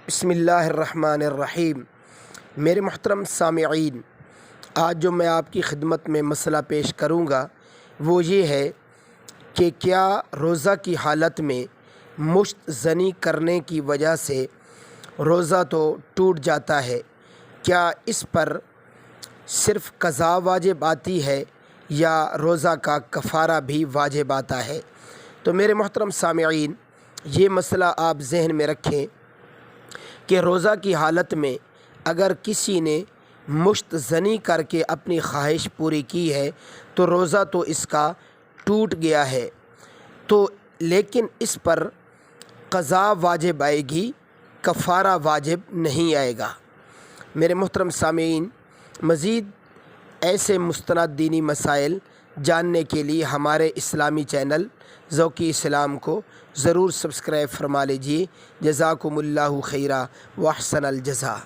बिस्मिल्लाहिर्रहमानिर्रहीम। मेरे मोहतरम सामिईन, आज जो मैं आपकी खिदमत में मसला पेश करूँगा वो ये है कि क्या रोज़ा की हालत में मुश्त ज़नी करने की वजह से रोज़ा तो टूट जाता है, क्या इस पर सिर्फ़ क़ज़ा वाजिब आती है या रोज़ा का कफ़ारा भी वाजिब आता है? तो मेरे मोहतरम सामिईन, ये मसला आप जहन में रखें कि रोज़ा की हालत में अगर किसी ने मुश्त ज़नी करके अपनी ख्वाहिश पूरी की है तो रोज़ा तो इसका टूट गया है, तो लेकिन इस पर क़ज़ा वाजिब आएगी, कफ़ारा वाजिब नहीं आएगा। मेरे मोहतरम सामीन, मज़ीद ऐसे मुस्तनद दीनी मसाइल जानने के लिए हमारे इस्लामी चैनल ज़ौक़ी इस्लाम को ज़रूर सब्सक्राइब फरमा लीजिए। जज़ाकुमुल्लाहु खैरा व अहसनल जज़ा।